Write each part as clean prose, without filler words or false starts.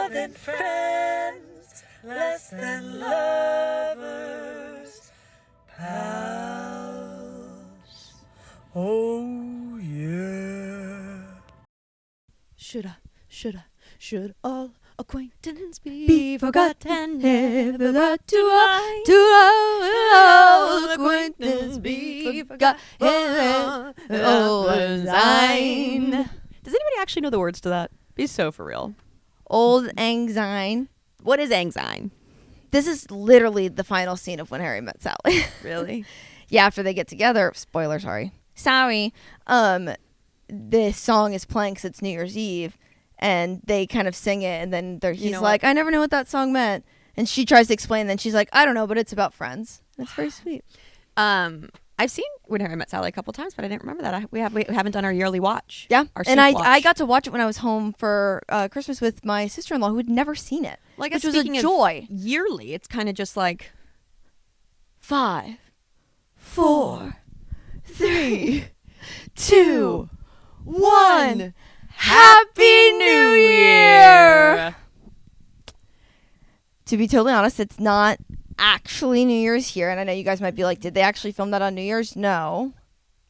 more than friends, less than lovers, pals. Oh, yeah. Should all acquaintance be forgotten? Never got to all acquaintance be forgotten. Old Lang Syne. Does anybody actually know the words to that? Be so for real. Old Lang Syne. What is Lang Syne? This is literally the final scene of When Harry Met Sally. Really? Yeah, after they get together. Spoiler, sorry. This song is playing because it's New Year's Eve. And they kind of sing it, and then he's like, I never knew what that song meant. And she tries to explain, and then she's like, I don't know, but it's about friends. That's very sweet. I've seen When Harry Met Sally a couple times, but I didn't remember that. We haven't done our yearly watch. Yeah, our and I got to watch it when I was home for Christmas with my sister-in-law, who had never seen it, which was a joy. Yearly, it's kind of just like 5, 4, 3, 2, 1. Happy New Year! To be totally honest, it's not actually New Year's here. And I know you guys might be like, did they actually film that on New Year's? No,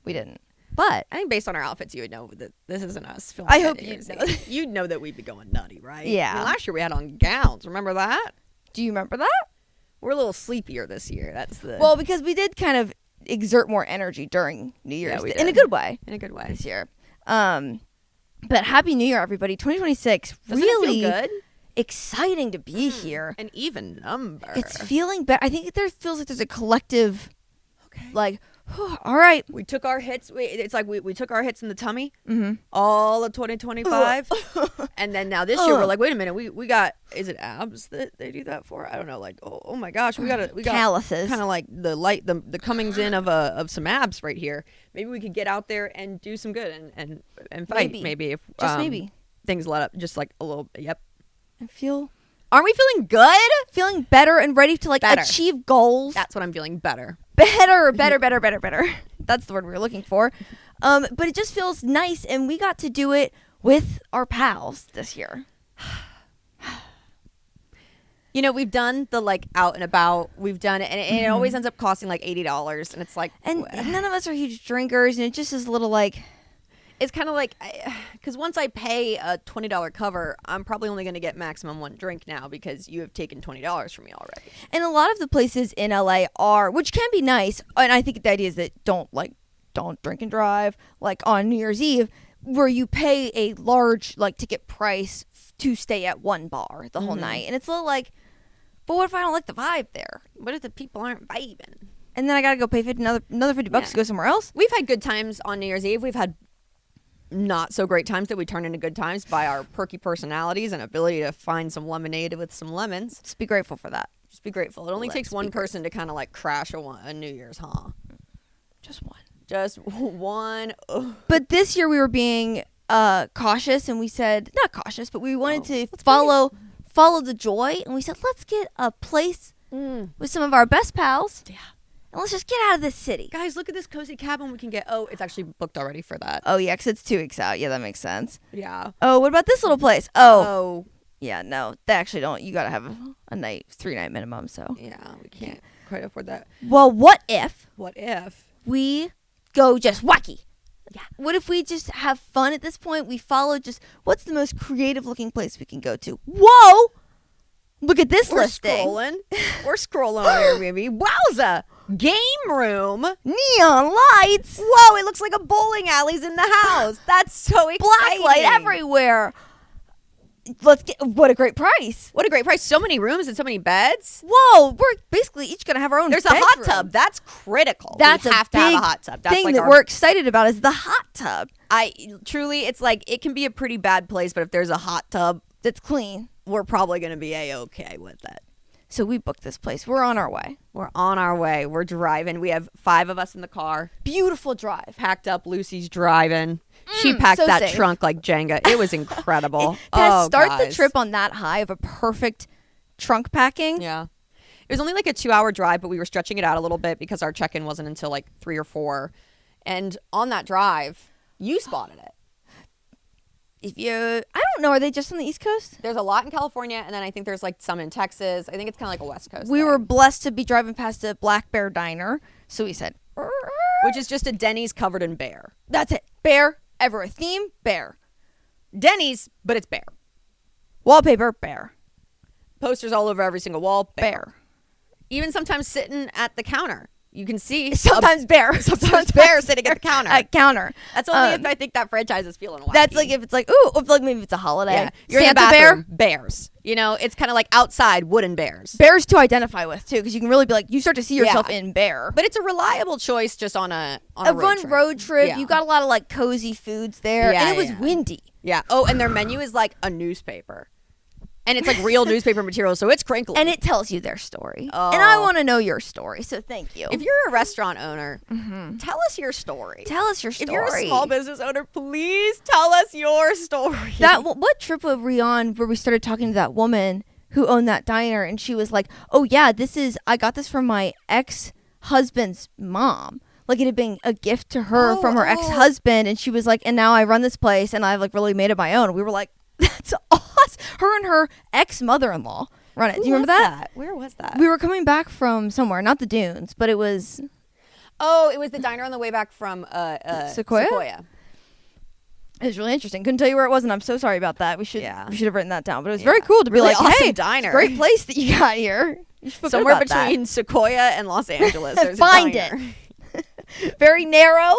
we didn't. But I think based on our outfits, you would know that this isn't us filming. I hope you know. You'd know that we'd be going nutty, right? Yeah. I mean, last year we had on gowns. Remember that? Do you remember that? We're a little sleepier this year. That's the... Well, because we did kind of exert more energy during New Year's. Yeah, in a good way. In a good way. This year. But Happy New Year, everybody. 2026. Doesn't really it feel good? Exciting to be here. An even number. It's feeling better. I think feels like there's a collective, like, all right. We took our hits. It's like we took our hits in the tummy all of 2025. And then now this year we're like, wait a minute. We got, is it abs that they do that for? I don't know. Like, oh my gosh. We got calluses. Kind of like the comings in of some abs right here. Maybe we could get out there and do some good and fight. Maybe if maybe things let up just like a little. Yep. Aren't we feeling good? Feeling better and ready to achieve goals. That's what I'm feeling better. Better. That's the word we were looking for. But it just feels nice, and we got to do it with our pals this year. You know, we've done the out and about. We've done it, and it always ends up costing like $80, and it's like, and none of us are huge drinkers, and it just is a little like. It's kind of like, because once I pay a $20 cover, I'm probably only going to get maximum one drink now because you have taken $20 from me already. And a lot of the places in LA are, which can be nice, and I think the idea is that don't drink and drive, on New Year's Eve, where you pay a large ticket price to stay at one bar the whole night. And it's a little like, but what if I don't like the vibe there? What if the people aren't vibing? And then I got to go pay another $50 to go somewhere else? We've had good times on New Year's Eve. We've had not so great times that we turn into good times by our perky personalities and ability to find some lemonade with some lemons. Just be grateful for that. Just be grateful. It only takes one person to kind of crash a New Year's, huh? Just one. Just one. Ugh. But this year we were being cautious, and we said, not cautious, but we wanted to follow the joy, and we said, let's get a place with some of our best pals. Yeah. And let's just get out of this city. Guys, look at this cozy cabin we can get. Oh, it's actually booked already for that. Oh, yeah, because it's 2 weeks out. Yeah, that makes sense. Yeah. Oh, what about this little place? Oh. Yeah, no, they actually don't. You got to have a 3-night minimum, so. Yeah, we can't quite afford that. Well, what if we go just wacky? Yeah. What if we just have fun at this point? We follow what's the most creative looking place we can go to? Whoa! Look at this listing. We're scrolling on AirbBnB. Wowza! Game room. Neon lights. Whoa, it looks like a bowling alley's in the house. That's so exciting. Black light everywhere. What a great price. What a great price. So many rooms and so many beds. Whoa, we're basically each going to have our own There's bedroom. A hot tub. That's critical. That's we have to have a hot tub. That's thing that we're excited about is the hot tub. Truly, it's it can be a pretty bad place, but if there's a hot tub that's clean, we're probably going to be A-okay with it. So we booked this place. We're on our way. We're driving. We have 5 of us in the car. Beautiful drive. Packed up. Lucy's driving. She packed that safe. trunk like Jenga. It was incredible. The trip on that high of a perfect trunk packing. Yeah. It was only a 2-hour drive, but we were stretching it out a little bit because our check-in wasn't until 3 or 4. And on that drive, you spotted it. if you, I don't know, are they just on the East Coast? There's a lot in California, and then I think there's like some in Texas. I think it's kind of like a West Coast We thing. were blessed to be driving past a Black Bear Diner, so we said, Which is just a Denny's covered in bear. that's it. Bear, ever a theme, bear. Denny's, but it's bear. Wallpaper, bear. Posters all over every single wall, Bear. Even sometimes sitting at the counter. You can see Sometimes bear. sometimes bear sitting at the counter. At counter. That's only if I think that franchise is feeling wacky. That's like if it's like, ooh, if like maybe it's a holiday. yeah. You're Santa in the bear. bathroom, bears. You know, it's kind of like outside wooden bears. Bears to identify with too, because you can really be like, you start to see yourself in bear. But it's a reliable choice just on a road trip. Yeah. You got a lot of like cozy foods there, Yeah, and it was yeah. windy. Yeah. Oh, and their menu is like a newspaper. And it's like real newspaper material, so it's crinkly. And it tells you their story. Oh. And I want to know your story, so thank you. If you're a restaurant owner, tell us your story. Tell us your story. If you're a small business owner, please tell us your story. What trip were we on where we started talking to that woman who owned that diner, and she was like, "Oh yeah, I got this from my ex-husband's mom. Like it had been a gift to her from her ex-husband, and she was like, and now I run this place, and I've like really made it my own." We were like, "That's awesome." Her and her ex-mother-in-law run it. Do you remember that? Where was that? We were coming back from somewhere, not the dunes, but it was Oh, it was the diner on the way back from Sequoia? It was really interesting. Couldn't tell you where it was, and I'm so sorry about that. We should have written that down. But it was very cool to Really be like, awesome hey, diner. great place that you got here. You should feel good Somewhere about that. between Sequoia and Los Angeles. There's Find a diner. Very narrow.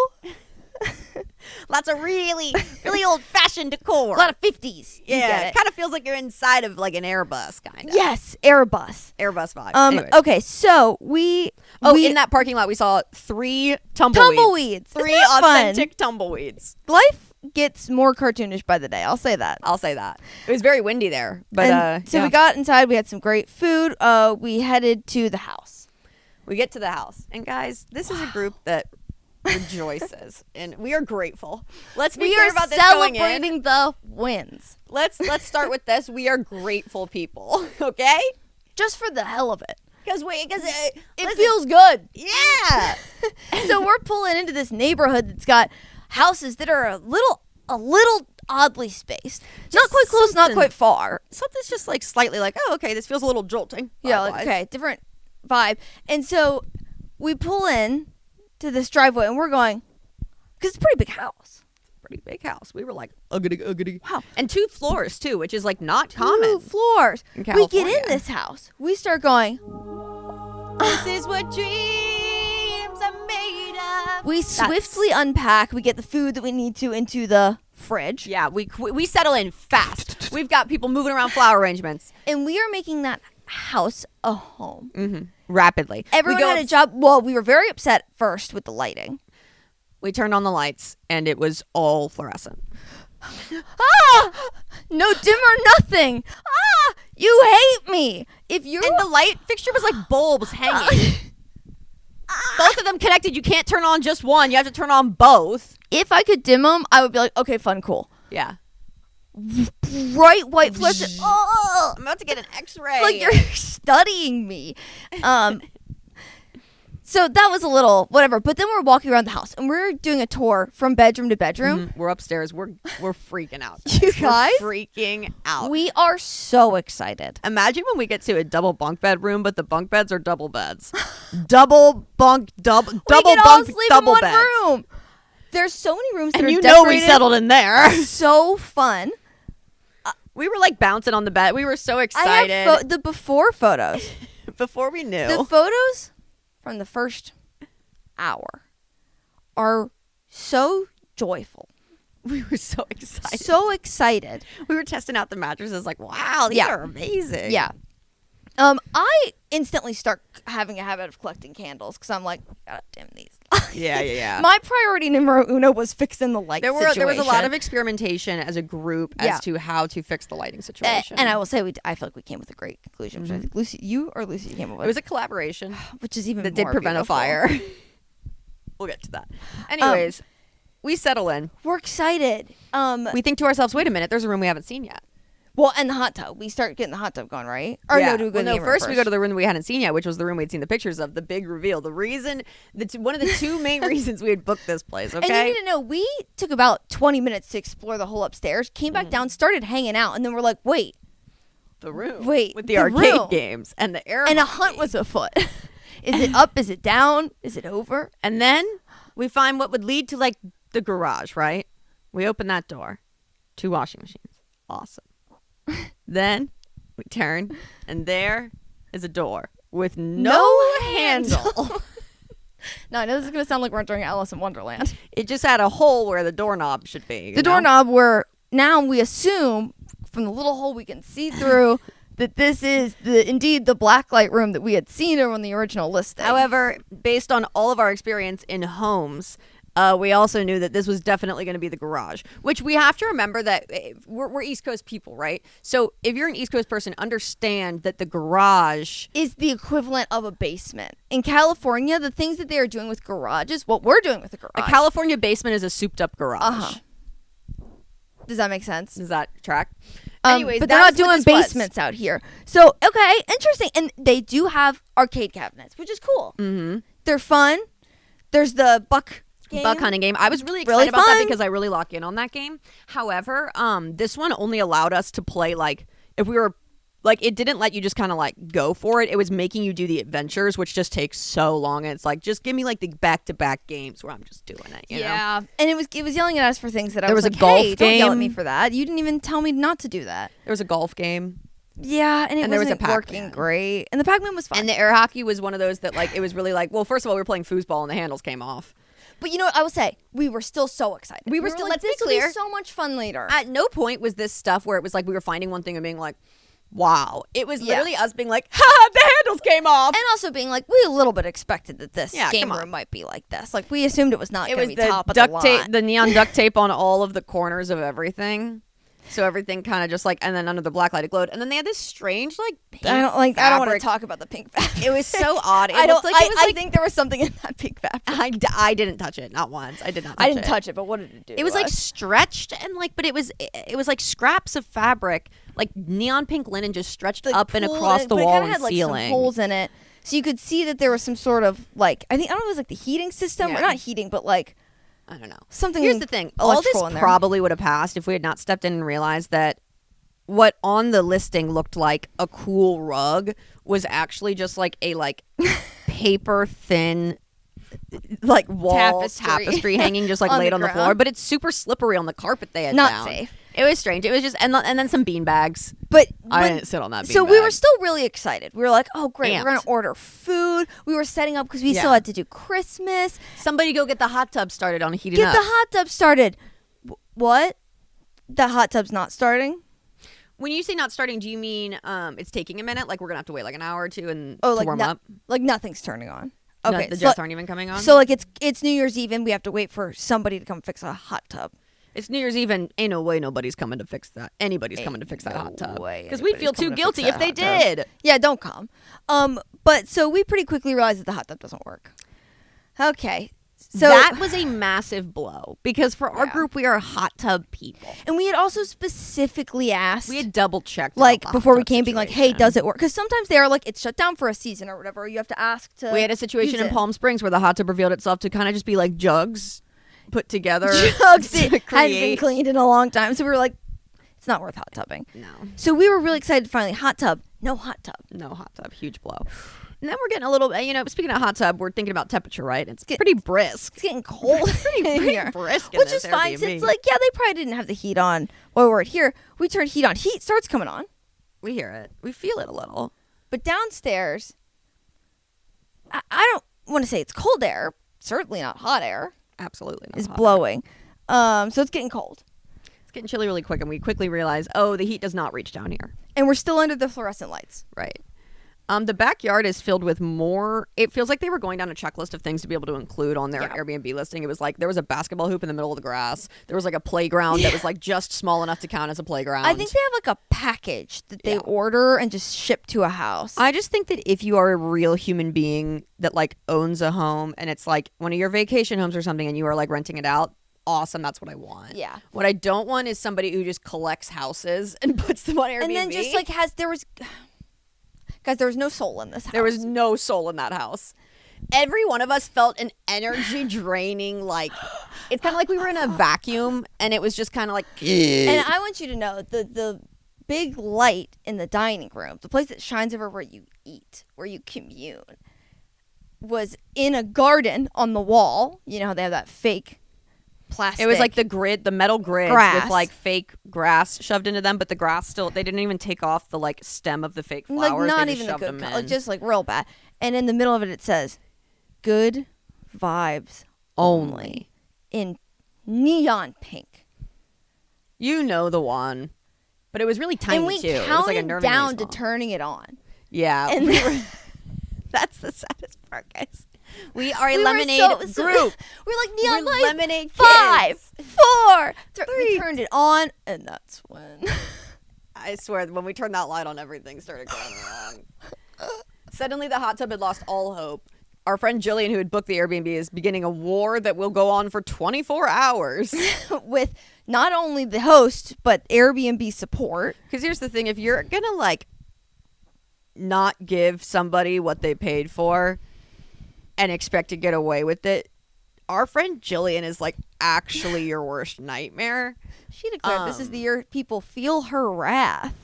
Lots of really, really old-fashioned decor. A lot of 50s. You yeah, get it it. kind of feels like you're inside of like an Airbus, kind of. Yes, Airbus. Airbus vibe. Anyways. Okay, so we in that parking lot, we saw 3 tumbleweeds. Tumbleweeds. 3 Isn't that fun? authentic tumbleweeds. life gets more cartoonish by the day. I'll say that. I'll say that. It was very windy there, but And so we got inside. We had some great food. We headed to the house. we get to the house, and guys, this is a group that rejoices, and we are grateful. Let's be We clear are about this going in. celebrating the wins. Let's start with this. We are grateful people, okay? Just for the hell of it. Because It feels good. yeah. So we're pulling into this neighborhood that's got houses that are a little oddly spaced. Not quite close, not something. quite far. Something's just like slightly like, oh, okay, this feels a little jolting. Yeah, like, vibe-wise. okay, different vibe. And so we pull in to this driveway, and we're going, because it's a pretty big house. Pretty big house. We were like, uggity. Wow. And 2 floors too, which is like not 2 common. floors. in We get in California. this house. We start going. This is what dreams are made of. We swiftly unpack. We get the food that we need to into the fridge. Yeah, we settle in fast. We've got people moving around flower arrangements And we are making that house a home. rapidly. Everyone we go had a job. Well, we were very upset first with the lighting. We turned on the lights, and it was all fluorescent. No dimmer, nothing. You hate me. If you And the light fixture was like bulbs hanging. Both of them connected. You can't turn on just one. You have to turn on both. if I could dim them, I would be like, okay, fun, cool. Yeah. Bright white fluorescent. Oh, I'm about to get an X-ray. like you're studying me. So that was a little whatever. But then we're walking around the house and we're doing a tour from bedroom to bedroom. We're upstairs. We're freaking out. You guys? We're freaking out. We are so excited. Imagine when we get to a double bunk bed room, but the bunk beds are double beds. double bunk, double We can all bunk, sleep double in one beds. room. There's so many rooms that And are you know we decorated. settled in there. So fun. We were like bouncing on the bed. We were so I excited have the before photos. before we knew. The photos from the first hour are so joyful. we were so excited. So excited. We were testing out the mattresses like, wow, these Yeah. are amazing. Yeah. I instantly start having a habit of collecting candles because I'm like, gotta dim these. Yeah. My priority numero uno was fixing the light There was a lot situation. of experimentation as a group Yeah. as to how to fix the lighting situation. and I will say, I feel like we came with a great conclusion. Which I think Lucy came up with. it was a collaboration which is even that did more prevent beautiful. a fire. We'll get to that. Anyways, we settle in. We're excited. We think to ourselves, wait a minute, there's a room we haven't seen yet. Well, and the hot tub. We start getting the hot tub going, right? Or no, do we go to the game room first we go to the room that we hadn't seen yet, which was the room we'd seen the pictures of. The big reveal. The reason, one of the two main reasons we had booked this place. Okay. And you need to know, we took about 20 minutes to explore the whole upstairs. Came back down, started hanging out, and then we're like, wait. The room. Wait. With the the arcade room. games and the air. And a hunt was afoot. Is it up? Is it down? Is it over? And then we find what would lead to like the garage, right? We open that door. 2 washing machines. Awesome. Then we turn, and there is a door with no handle. No, I know this is going to sound like we're entering Alice in Wonderland. It just had a hole where the doorknob should be. The doorknob where now we assume from the little hole we can see through that this is indeed the blacklight room that we had seen on the original listing. However, based on all of our experience in homes, we also knew that this was definitely going to be the garage, which we have to remember that we're East Coast people, right? So if you're an East Coast person, understand that the garage is the equivalent of a basement. In California, the things that they are doing with garages, what we're doing with the garage. a California basement is a souped up garage. Uh-huh. Does that make sense? Does that track? Anyways, but they're not doing basements out here. So, okay, interesting. And they do have arcade cabinets, which is cool. Mm-hmm. They're fun. There's the buck hunting game. I was really excited about that because I really lock in on that game. However, this one only allowed us to play like if we were like it didn't let you just kind of like go for it. It was making you do the adventures, which just takes so long. And it's like just give me like the back-to-back games where I'm just doing it. You know? And it was yelling at us for things that There was was like, a golf hey, don't yell at game. me for that. You didn't even tell me not to do that. There was a golf game. Yeah, and it there was a wasn't Pac-Man. working great. And the Pac-Man was fun. And the air hockey was one of those that like it was really like, well, first of all, we were playing foosball and the handles came off. But you know what I will say? We were still so excited. We were still, like, let's be this will clear. be so much fun later. At no point was this stuff where it was like we were finding one thing and being like, wow. It was literally us being like, ha, the handles came off. And also being like, we a little bit expected that this game come on. room might be like this. Like, we assumed it was not It going was to be the top of duct the tape, line. the neon duct tape on all of the corners of everything. So everything kind of just like, and then under the black light it glowed. And then they had this strange like pink I don't want to fabric. talk about the pink fabric. It was so odd. It I looked like it was I like, think there was something in that pink fabric. I didn't touch it, not once. I did not touch I didn't touch it, but what did it do? It was like stretched and like, but it was like scraps of fabric, like neon pink linen just stretched up and across the but wall it and had, like, ceiling. some holes in it, so you could see that there was some sort of like I don't know if it was like the heating system or not heating, but like I don't know. something. Here's the thing: all this electrical in there. probably would have passed if we had not stepped in and realized that what on the listing looked like a cool rug was actually just like a paper thin like wall tapestry hanging just like On laid the on the floor, ground. but it's super slippery on the carpet they had Not down. safe. It was strange. It was just and then some bean bags. But I didn't sit on that bean So we were bag. still really excited. We were like, oh, great. Amped. We're going to order food. We were setting up because we Yeah. still had to do Christmas. Somebody go get the hot tub started on heating Get up. the hot tub started. What? The hot tub's not starting? When you say not starting, do you mean it's taking a minute? Like we're gonna have to wait like an hour or two and Oh, to like warm up? Like nothing's turning on. No, Okay. the so, jets aren't even coming on. so like it's New Year's Eve and we have to wait for somebody to come fix a hot tub. It's New Year's Eve and ain't no way nobody's coming to fix that. Anybody's coming to fix that hot tub. way Because we'd feel anybody's too coming to guilty fix if that they hot tub. did. Yeah, don't come. But so we pretty quickly realized that the hot tub doesn't work. Okay. So that was a massive blow because for our Yeah. group, we are hot tub people. and we had also specifically asked We had double checked. like about the before hot we tub came being like, hey, situation. does it work? Because sometimes they are like, it's shut down for a season or whatever. You have to ask to We had a situation use in it. Palm Springs where the hot tub revealed itself to kind of just be like jugs put together. Jugs to that hadn't been create- cleaned in a long time. So we were like, it's not worth hot tubbing. No. So we were really excited to finally hot tub. No hot tub. No hot tub. Huge blow. And then we're getting a little, speaking of hot tub, we're thinking about temperature, right? It's pretty brisk. It's getting cold in here. brisk in Which this is fine Airbnb. since like, yeah, they probably didn't have the heat on while we were here. We turned heat on. Heat starts coming on. We hear it. We feel it a little. But downstairs, I don't want to say it's cold air. Certainly not hot air. Absolutely not Is hot. blowing. So it's getting cold. It's getting chilly really quick, and we quickly realize, oh, the heat does not reach down here. And we're still under the fluorescent lights. Right. The backyard is filled with more. It feels like they were going down a checklist of things to be able to include on their Airbnb listing. It was like there was a basketball hoop in the middle of the grass. There was like a playground that was like just small enough to count as a playground. I think they have like a package that they order and just ship to a house. I just think that if you are a real human being that like owns a home and it's like one of your vacation homes or something and you are like renting it out, awesome. That's what I want. Yeah. What I don't want is somebody who just collects houses and puts them on Airbnb. And then just like there was no soul in this house. There was no soul in that house. Every one of us felt an energy draining, like, it's kind of like we were in a vacuum and it was just kind of like. And I want you to know the big light in the dining room, the place that shines over where you eat, where you commune, was in a garden on the wall. You know how they have that fake plastic. It was like the metal grids grass. with like fake grass shoved into them, but the grass still, they didn't even take off the like stem of the fake flowers. like not they just even a shoved good them color, in. just like real bad. And in the middle of it, it says, "Good vibes only." in neon pink. You know the one. But it was really tiny And we too. It was counted like a nerve down ending to small. turning it on. Yeah. And That's the saddest part, guys. We are a we lemonade were group. We're like neon We're light. lemonade 5, kids. 4, 3. We 3. turned it on, and that's when. I swear, when we turned that light on, everything started going wrong. Suddenly, the hot tub had lost all hope. Our friend Jillian, who had booked the Airbnb, is beginning a war that will go on for 24 hours. With not only the host, but Airbnb support. Because here's the thing. If you're going to, like, not give somebody what they paid for and expect to get away with it, our friend Jillian is, like, actually your worst nightmare. She declared this is the year people feel her wrath.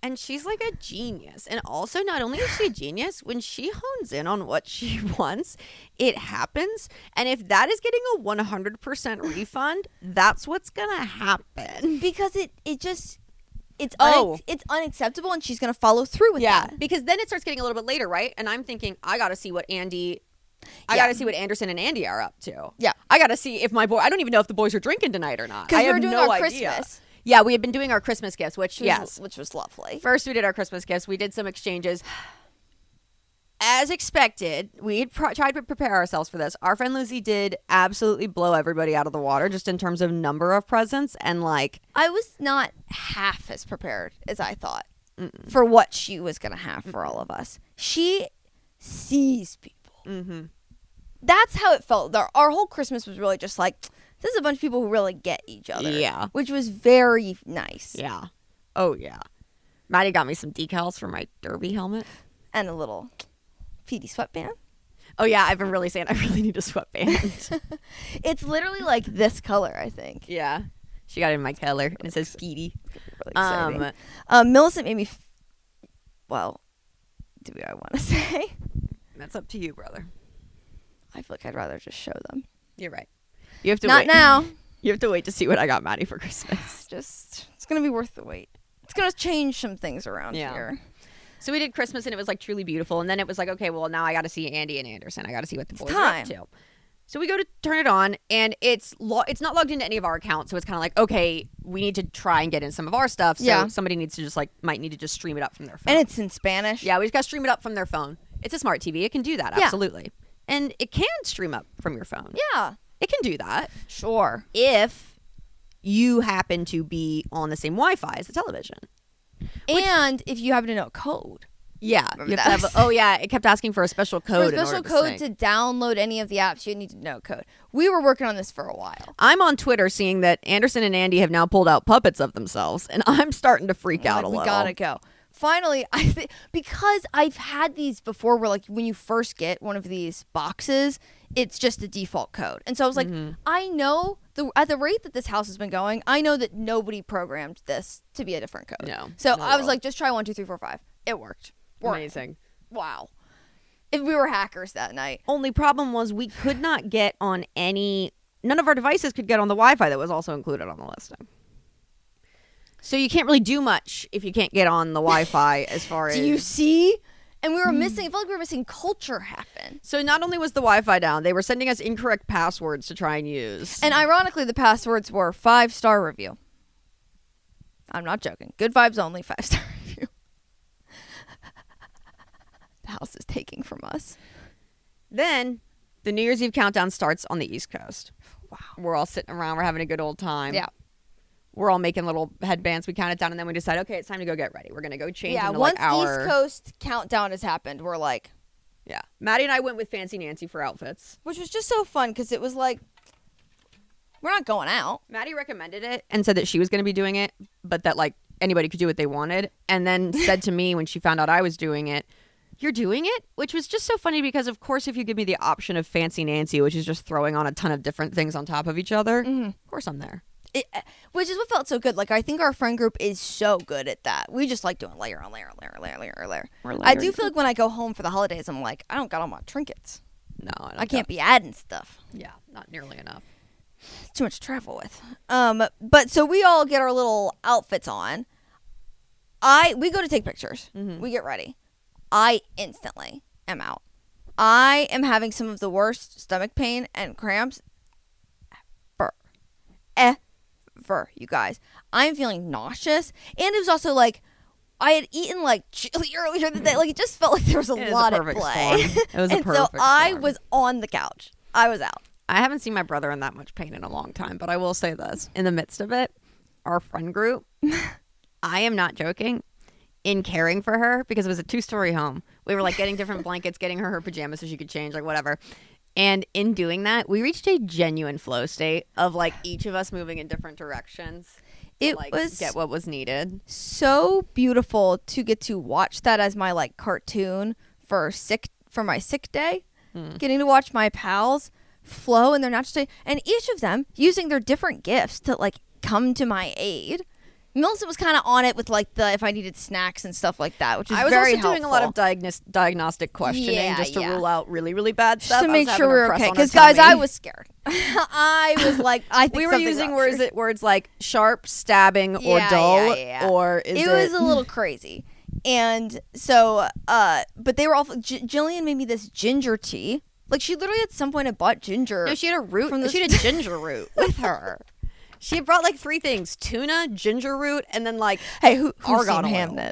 And she's like a genius. And also, not only is she a genius, when she hones in on what she wants, it happens. And if that is getting a 100% refund, that's what's going to happen. Because it's unacceptable, and she's going to follow through with that. Because then it starts getting a little bit later, right? And I'm thinking, I got to see what got to see what Anderson and Andy are up to. Yeah. I got to see if I don't even know if the boys are drinking tonight or not. I Because we have were doing no our idea. Christmas. Yeah, we had been doing our Christmas gifts, which was lovely. First, we did our Christmas gifts. We did some exchanges. As expected, we had tried to prepare ourselves for this. Our friend Lizzie did absolutely blow everybody out of the water, just in terms of number of presents and like. I was not half as prepared as I thought for what she was going to have for all of us. She sees people. Mm-hmm. That's how it felt. Our whole Christmas was really just like, this is a bunch of people who really get each other. Yeah. Which was very nice. Yeah. Oh, yeah. Maddie got me some decals for my derby helmet. And a little PD sweatband. Oh, yeah. I've been really saying I really need a sweatband. It's literally like this color, I think. Yeah. She got it in my color, and it says Petey. Really exciting. Millicent made me... Well, do I want to say? That's up to you, brother. I feel like I'd rather just show them. You're right. You have to Not wait. now. You have to wait to see what I got Maddie for Christmas. It's going to be worth the wait. It's going to change some things around here. So we did Christmas, and it was like truly beautiful. And then it was like, okay, well, now I got to see Andy and Anderson. I got to see what the boys are up to. So we go to turn it on, and it's not logged into any of our accounts. So it's kind of like, okay, we need to try and get in some of our stuff. So somebody needs to just might need to just stream it up from their phone. And it's in Spanish. Yeah, we just got to stream it up from their phone. It's a smart TV. It can do that. Absolutely. And it can stream up from your phone. Yeah. It can do that. Sure. If you happen to be on the same Wi-Fi as the television. And if you happen to know code. Yeah. You have to have it kept asking for a special code. For a special code to download any of the apps, you need to know code. We were working on this for a while. I'm on Twitter seeing that Anderson and Andy have now pulled out puppets of themselves, and I'm starting to freak out a little. We gotta go. Finally, I think because I've had these before where like when you first get one of these boxes, it's just the default code. And so I was like, I know at the rate that this house has been going, I know that nobody programmed this to be a different code. No. So I was like, just try 1, 2, 3, 4, 5. It worked. Amazing. Wow. If we were hackers that night. Only problem was we could not get on none of our devices could get on the Wi-Fi that was also included on the listing. So you can't really do much if you can't get on the Wi-Fi as far as... Do you see? And we were missing, I felt like we were missing culture happen. So not only was the Wi-Fi down, they were sending us incorrect passwords to try and use. And ironically, the passwords were 5-star review. I'm not joking. Good vibes only, 5-star review. The house is taking from us. Then the New Year's Eve countdown starts on the East Coast. Wow. We're all sitting around. We're having a good old time. Yeah. We're all making little headbands. We count it down, and then we decide, okay, it's time to go get ready. We're going to go change into once our... East Coast countdown has happened, we're like... Yeah. Maddie and I went with Fancy Nancy for outfits. Which was just so fun, because it was like... We're not going out. Maddie recommended it and said that she was going to be doing it, but that like anybody could do what they wanted. And then said to me when she found out I was doing it, "You're doing it?" Which was just so funny because, of course, if you give me the option of Fancy Nancy, which is just throwing on a ton of different things on top of each other, of course I'm there. Which is what felt so good. Like, I think our friend group is so good at that. We just like doing layer on layer on layer, layer, layer, layer. I do feel like when I go home for the holidays, I'm like, I don't got all my trinkets. No, I can't be adding stuff. Yeah, not nearly enough. It's too much to travel with. But so we all get our little outfits on. We go to take pictures. We get ready. I instantly am out. I am having some of the worst stomach pain and cramps ever, you guys. I am feeling nauseous. And it was also like, I had eaten like chili earlier in the day. Like, it just felt like there was a lot at play. It was a and perfect so I storm. was on the couch. I was out. I haven't seen my brother in that much pain in a long time, but I will say this. In the midst of it, our friend group, I am not joking, in caring for her, because it was a 2-story home. We were like getting different blankets, getting her pajamas so she could change, like whatever. And in doing that, we reached a genuine flow state of like each of us moving in different directions. It like, was get what was needed. so beautiful to get to watch that as my like cartoon for my sick day. Getting to watch my pals flow in their natural state, and each of them using their different gifts to like come to my aid. Millicent was kind of on it with like if I needed snacks and stuff like that, which is I was very also helpful. doing a lot of diagnostic questioning just to rule out really, really bad just stuff. to I make was sure having we her were press okay. on her Because guys, I tummy. was scared. I was like, I think We were something's using up. words like sharp, stabbing, or dull, or it was a little crazy. And so, but they were all. Jillian made me this ginger tea. Like, she literally at some point had bought ginger. No, she had a root. from She had a ginger root with her. She had brought like 3 things: tuna, ginger root, and then like Hey, who's argan seen oil. Hamnet?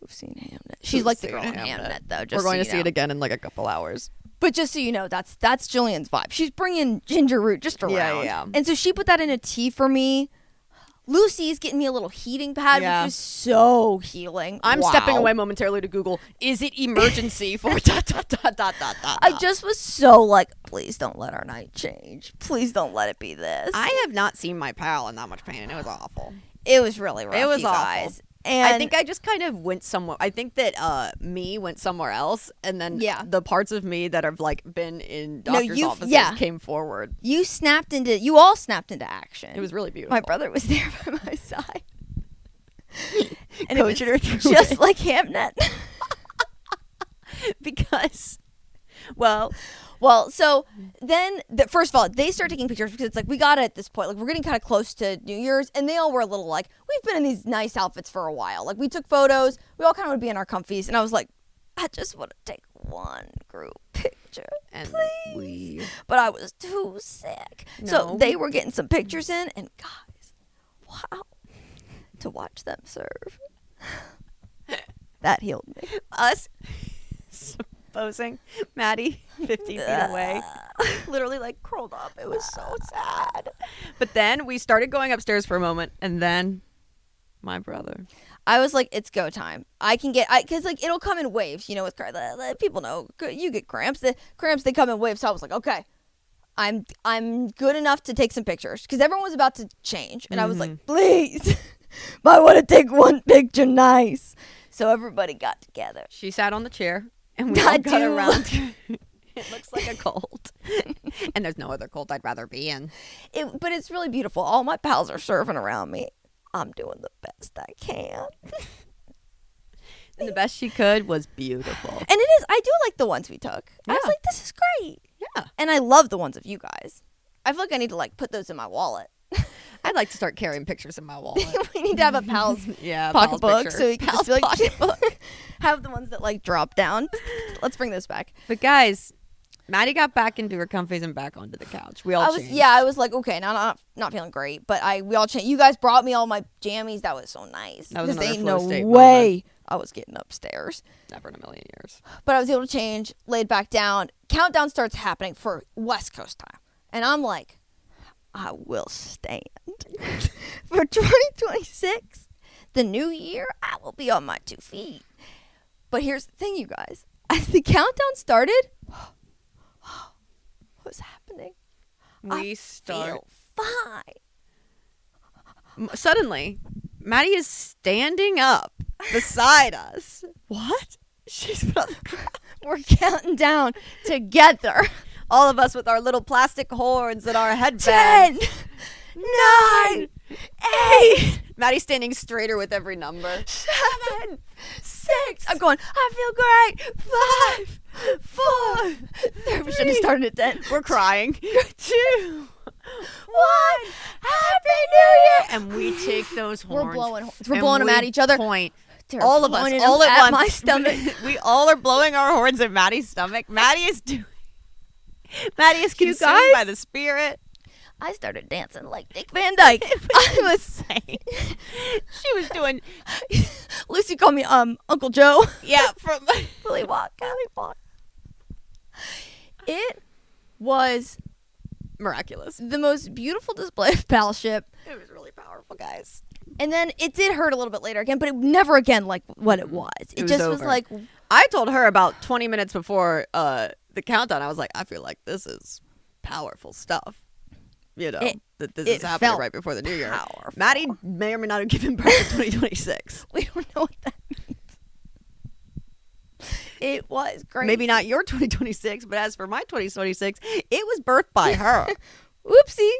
Who's seen Hamnet? She's like the girl in Hamnet, though. We're going to see it again in like a couple hours. But just so you know, that's Jillian's vibe. She's bringing ginger root just around. Yeah. And so she put that in a tea for me. Lucy's getting me a little heating pad, Yeah. which was so healing. I'm Wow. stepping away momentarily to Google, is it emergency for ... I just was so like, please don't let our night change. Please don't let it be this. I have not seen my pal in that much pain, and it was awful. It was really rough, It was you awful. guys. And I think I just kind of went somewhere. I think that me went somewhere else, and then the parts of me that have like been in doctor's offices came forward. you all snapped into action. It was really beautiful. My brother was there by my side. And Coaching her through just it. like Hamnet. Because, Well, so then, first of all, they start taking pictures because it's like, we got it at this point. Like, we're getting kind of close to New Year's, and they all were a little like, we've been in these nice outfits for a while. Like, we took photos. We all kind of would be in our comfies, and I was like, I just want to take one group picture, and please. But I was too sick. So No. they were getting some pictures in, and guys, wow, to watch them serve. That healed me. us supposing Maddie 15 feet away, literally like curled up. It was so sad. But then we started going upstairs for a moment, and then my brother. I was like, it's go time. I can get, because like it'll come in waves, you know, with people know you get cramps. The cramps, they come in waves. So I was like, okay, I'm good enough to take some pictures because everyone was about to change, and I was like, please, I want to take one picture, nice. So everybody got together. She sat on the chair, and we all got around. It looks like a cult, and there's no other cult I'd rather be in. But it's really beautiful. All my pals are serving around me. I'm doing the best I can. And the best she could was beautiful. And it is. I do like the ones we took. I was Yeah. like, this is great. Yeah. And I love the ones of you guys. I feel like I need to like put those in my wallet. I'd like to start carrying pictures in my wallet. We need to have a pal's Yeah, pocketbook picture. so you can Pal's just be like, pocketbook. have the ones that like drop down. Let's bring those back. But guys, Maddie got back into her comfies and back onto the couch. We all changed. I was like, okay, now not feeling great, but we all changed. You guys brought me all my jammies. That was so nice. That was Because another ain't flow no state way moment. I was getting upstairs. Never in a million years. But I was able to change, laid back down. Countdown starts happening for West Coast time. And I'm like, I will stand. For 2026, the new year, I will be on my 2 feet. But here's the thing, you guys. As the countdown started, what was happening? We start. Feel fine. Suddenly, Maddie is standing up beside us. What? She's on the ground. We're counting down together. All of us with our little plastic horns and our 10, headbands. 9, 8, Maddie's standing straighter with every number. 7, 6. I'm going, I feel great. 5, 4. We should have started at 10. We're crying. 2, 1. Happy New Year. And we take those horns. We're blowing them at each other. Point. They're All of us, pointing all them at once. my stomach. We all are blowing our horns at Maddie's stomach. Maddie is consumed guys? by the spirit. I started dancing like Dick Van Dyke. I was saying. She was doing. Lucy called me Uncle Joe. Yeah, from Willy Wonka. It was miraculous. the most beautiful display of battleship. It was really powerful, guys. And then it did hurt a little bit later again, but it never again like what it was. It was just was over. like, I told her about 20 minutes before the countdown. I was like, I feel like this is powerful stuff. You know, that this is happening right before the new year. Powerful. Maddie may or may not have given birth in 2026. We don't know what that means. It was great. Maybe not your 2026, but as for my 2026, it was birthed by her. Whoopsie.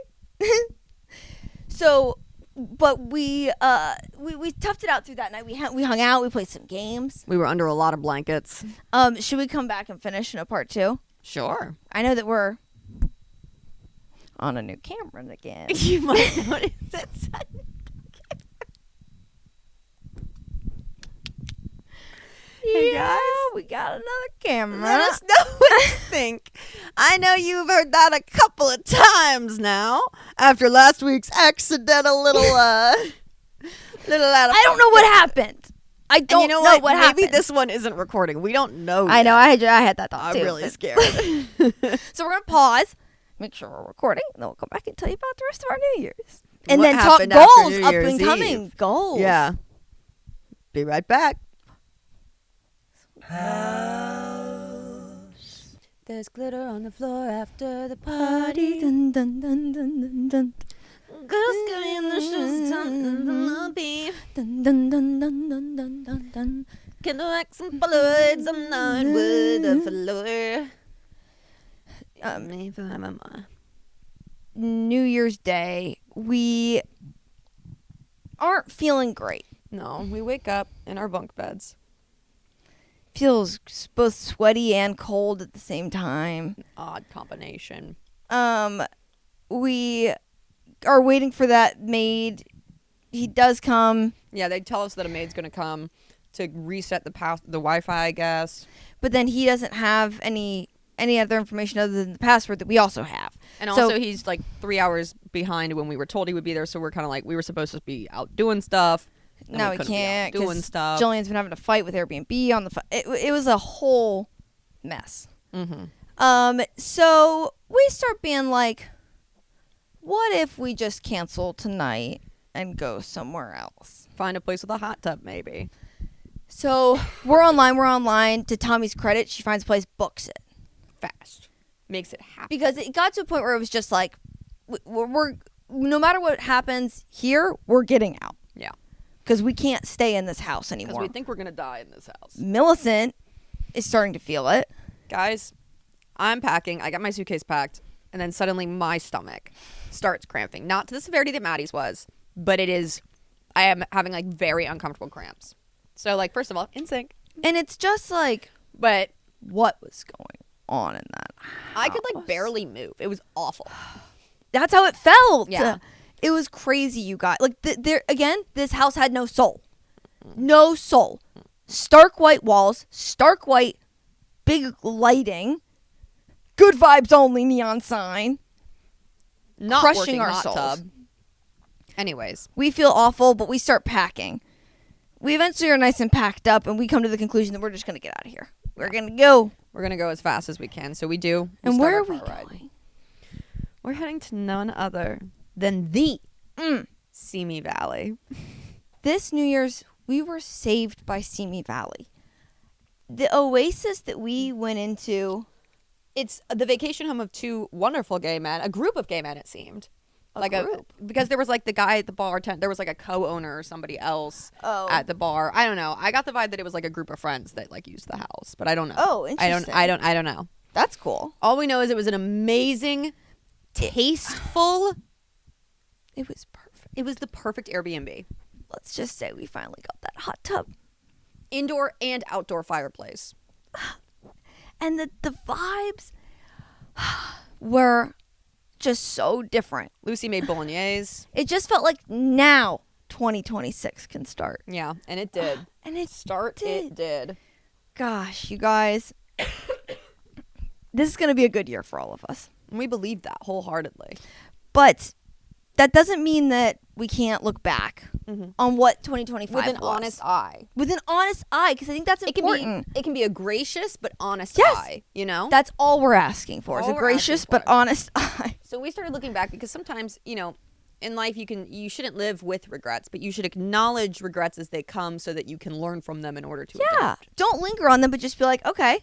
So, but we toughed it out through that night. We hung out. We played some games. We were under a lot of blankets. Should we come back and finish in a part 2? Sure. I know that we're on a new camera again. You might notice it. Hey guys, we got another camera. let us know what you think. I know you've heard that a couple of times now after last week's accidental little out of I don't know what happened. I don't you know know what happened. Maybe this one isn't recording. We don't know. I know. yet. I had that thought I'm too. really but- scared. So we're gonna pause, make sure we're recording, and then we'll come back and tell you about the rest of our New Year's, and What then talk happened after goals, New up Year's and coming Eve? goals. Yeah. Be right back. There's glitter on the floor after the party. Dun, dun, dun, dun, dun, dun. Girls getting in the shoes, time in the lobby. Dun, dun, dun, dun, dun, dun, dun, dun. Can I wax some Polaroids? I'm not with a floor. New Year's Day, we aren't feeling great. No, we wake up in our bunk beds. Feels both sweaty and cold at the same time. Odd combination. We are waiting for that maid. He does come, Yeah, they tell us that a maid's gonna come to reset the Wi-Fi, I guess. but then he doesn't have any other information other than the password that we also have. And So- also, he's like 3 hours behind when we were told he would be there. So we're kind of like, we were supposed to be out doing stuff. and No, we couldn't be out can't doing because stuff. Jillian's been having a fight with Airbnb on the it was a whole mess. Mm-hmm. So we start being like, what if we just cancel tonight and go somewhere else? Find a place with a hot tub, maybe. So we're online. To Tommy's credit, she finds a place, books it. Fast. Makes it happen. Because it got to a point where it was just like, we're no matter what happens here, we're getting out. Yeah. Because we can't stay in this house Because anymore. we think we're going to die in this house. Millicent is starting to feel it. Guys, I'm packing. I got my suitcase packed. And then suddenly my stomach starts cramping. Not to the severity that Maddie's was, but it is. I am having like very uncomfortable cramps. So like, first of all, in sync. And it's just like, But what was going on in that I could like house? barely move. It was awful. That's how it felt. Yeah. It was crazy, you guys. Like, there again, this house had no soul. No soul. Stark white walls, stark white, big lighting, good vibes only neon sign. Not Crushing working our hot souls. tub. Anyways, We feel awful, but we start packing. We eventually are nice and packed up, and we come to the conclusion that we're just going to get out of here. We're going to go. we're gonna go as fast as we can. So we do. And start where our are we car ride. going? We're heading to none other than the Mm. Simi Valley. This New Year's, we were saved by Simi Valley. The oasis that we went into It's the vacation home of two wonderful gay men, a group of gay men, it seemed. Because there was like the guy at the bar, there was like a co-owner or somebody else at the bar. I don't know. I got the vibe that it was like a group of friends that like used the house, but I don't know. Oh, interesting. I don't know. That's cool. All we know is it was an amazing, tasteful. It was perfect. It was the perfect Airbnb. Let's just say we finally got that hot tub. Indoor and outdoor fireplace. And the vibes were just so different. Lucy made bolognese. It just felt like now 2026 can start. Yeah, and it did. And it did. Gosh, you guys. This is going to be a good year for all of us. And we believe that wholeheartedly. But that doesn't mean that we can't look back on what 2025 with an was. honest eye. With an honest eye, because I think that's important. It can be a gracious but honest Yes. eye, you know? That's all we're asking for, is All a we're gracious asking but for. honest eye. So we started looking back because sometimes, you know, in life you shouldn't live with regrets, but you should acknowledge regrets as they come so that you can learn from them in order to adapt. Don't linger on them, but just be like, okay,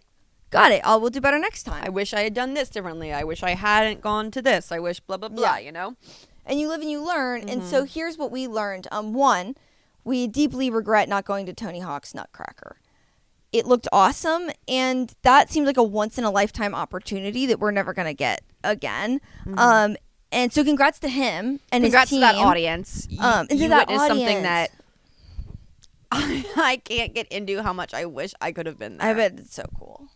got it. We'll do better next time. I wish I had done this differently. I wish I hadn't gone to this. I wish blah, blah, blah, you know? And you live and you learn. And so here's what we learned. One, we deeply regret not going to Tony Hawk's Nutcracker. It looked awesome, and that seems like a once-in-a-lifetime opportunity that we're never going to get again. And so congrats to him and congrats his team. to that audience. You witnessed something that I can't get into how much I wish I could have been there. I bet it's so cool.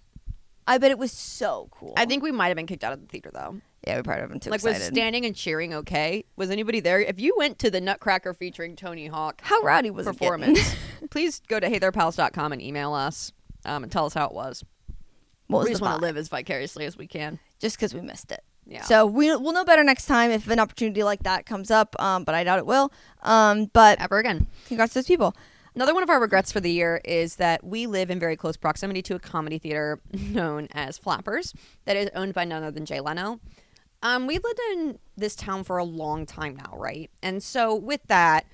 I bet it was so cool. I think we might have been kicked out of the theater, though. Yeah, we probably have been too like, excited. was standing and cheering okay? Was anybody there? If you went to the Nutcracker featuring Tony Hawk how rowdy was performance, please go to heytherepals.com and email us and tell us how it was. We just want to live as vicariously as we can. Just because we missed it. Yeah. So we'll know better next time if an opportunity like that comes up, but I doubt it will. But ever again. Congrats to those people. Another one of our regrets for the year is that we live in very close proximity to a comedy theater known as Flappers that is owned by none other than Jay Leno. We've lived in this town for a long time now, right? And so with that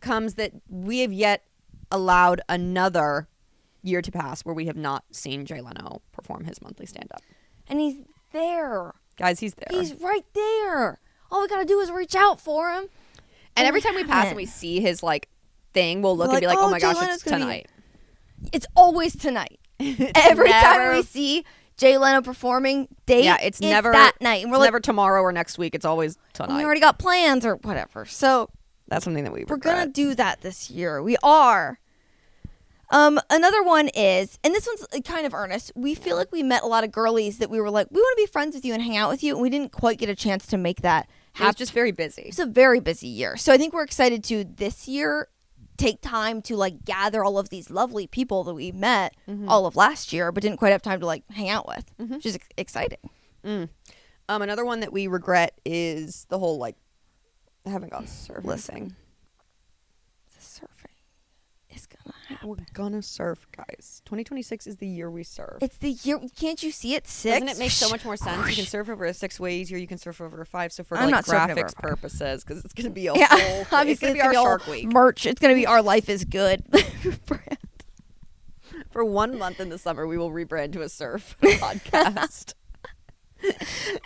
comes that we have yet allowed another year to pass where we have not seen Jay Leno perform his monthly stand-up. And he's there. Guys, he's there. He's right there. All we got to do is reach out for him. And every time we pass and we see his, like, thing, we'll look and be like, oh my gosh, it's tonight. It's always tonight. Every time we see Jay Leno performing, it's never that night. And we're never tomorrow or next week. It's always tonight. We already got plans or whatever. So that's something that we're going to do that this year. We are. Another one is, and this one's kind of earnest, we feel like we met a lot of girlies that we were like, we want to be friends with you and hang out with you, and we didn't quite get a chance to make that happen. It was just very busy. It's a very busy year. So I think we're excited to this year take time to like gather all of these lovely people that we met all of last year but didn't quite have time to like hang out with, which is exciting. Another one that we regret is the whole like haven't gone surfing thing. Surfing is gonna happen. We're gonna surf, guys. 2026 is the year we surf. It's the year. Can't you see it? 6. Doesn't it make so much more sense? You can surf over a 6 way easier. You can surf over a 5. So for I'm like not surfing over graphics a 5. purposes, because it's gonna be a whole. Obviously, it's gonna be our Shark Week merch. It's gonna be our Life is Good brand. For 1 month in the summer, we will rebrand to a surf podcast.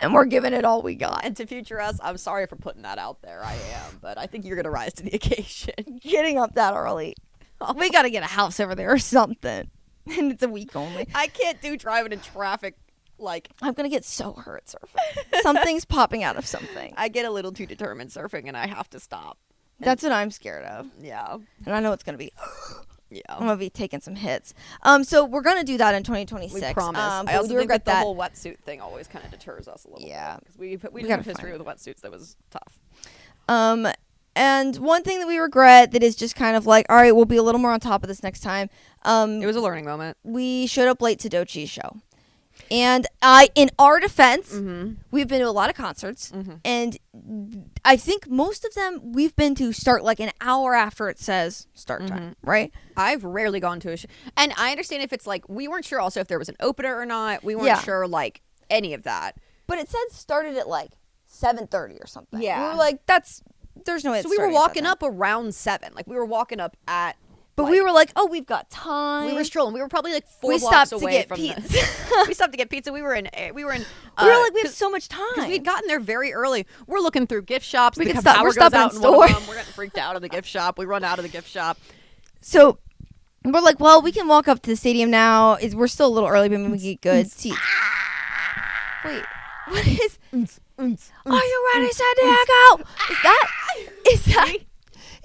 And we're giving it all we got. And to future us, I'm sorry for putting that out there. I am, but I think you're gonna rise to the occasion. Getting up that early. We got to get a house over there or something. And it's a week only. I can't do driving in traffic. Like, I'm going to get so hurt surfing. Something's popping out of something. I get a little too determined surfing and I have to stop. That's what I'm scared of. Yeah. And I know it's going to be. Yeah. I'm going to be taking some hits. So we're going to do that in 2026. We promise. I also think that the whole wetsuit thing always kind of deters us a little bit. Because we didn't have history with wetsuits that was tough. And one thing that we regret that is just kind of like, all right, we'll be a little more on top of this next time. It was a learning moment. We showed up late to Dochi's show. And in our defense, we've been to a lot of concerts. And I think most of them we've been to start like an hour after it says start time, right? I've rarely gone to a show. And I understand if it's like, we weren't sure also if there was an opener or not. We weren't sure like any of that. But it said started at like 7:30 or something. Yeah. We were like, there's no way. So we were walking up around 7. Like we were walking up at But we were like, oh, we've got time. We were strolling. We were probably like 4 We blocks stopped to away get from pizza. we stopped to get pizza. We were we were like, we have so much time. because we'd gotten there very early. We're looking through gift shops. We The could stop- power we're goes stopping out in in one of store. them. We're getting freaked out of the gift shop. We run out of the gift shop. So we're like, well, we can walk up to the stadium now. We're still a little early, but maybe we can get good seats. Wait, what is? Are you ready, San Diego?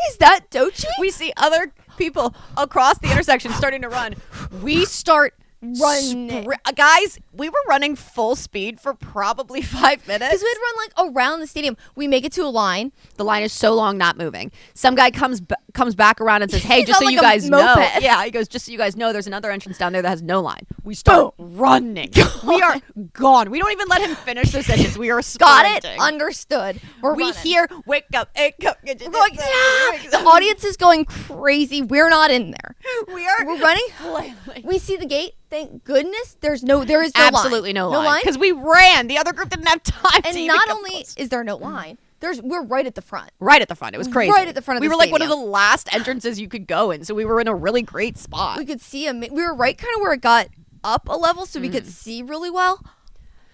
Is that Dochi? We see other people across the intersection starting to run. We start Run. guys, we were running full speed for probably 5 minutes. Because we'd run like around the stadium. We make it to a line. The line is so long, not moving. Some guy comes back around and says, "Hey, He's just on so like you a guys know." moped. Yeah, he goes, "Just so you guys know, there's another entrance down there that has no line." We start running. We are gone. We don't even let him finish the sentence. We are Got sprinting. it. Understood. We're We running. hear, "Wake up, wake up." We're like, yeah. The audience is going crazy. We're not in there. We're running. flailing. We see the gate. Thank goodness. There is no Absolutely line. no line. Because we ran. The other group didn't have time to And even not come only close. is there no line, we're right at the front. Right at the front. It was crazy. Right at the front of we the were like one of the stadium. last entrances you could go in. So we were in a really great spot. We could see we were right kind of where it got up a level, so we could see really well.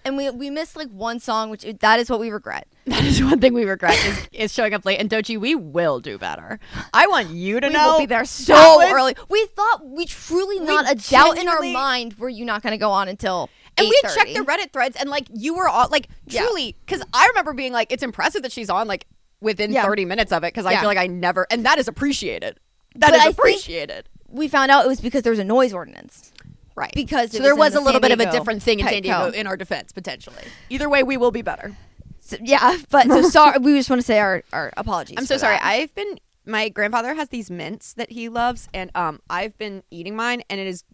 And we missed like one song, which that is what we regret. That is one thing we regret is showing up late. And Dochi, we will do better. I want you to We know. will be there that so was- early. We thought not a doubt in our genuinely- mind were you not going to go on until And we 8:30. checked the Reddit threads, and like you were on, like Yeah. truly, because I remember being like, it's impressive that she's on like within Yeah. 30 minutes of it, because I Yeah. feel like I never, and that is appreciated. That But is I think- appreciated. We found out it was because there was a noise ordinance. Right. Because so it there was was in a the little San bit of a Diego different thing in San Diego Petco. in our defense, potentially. Either way, we will be better. So, yeah, but so sorry. We just want to say our apologies. I'm so for sorry. that. My grandfather has these mints that he loves, and I've been eating mine, and it is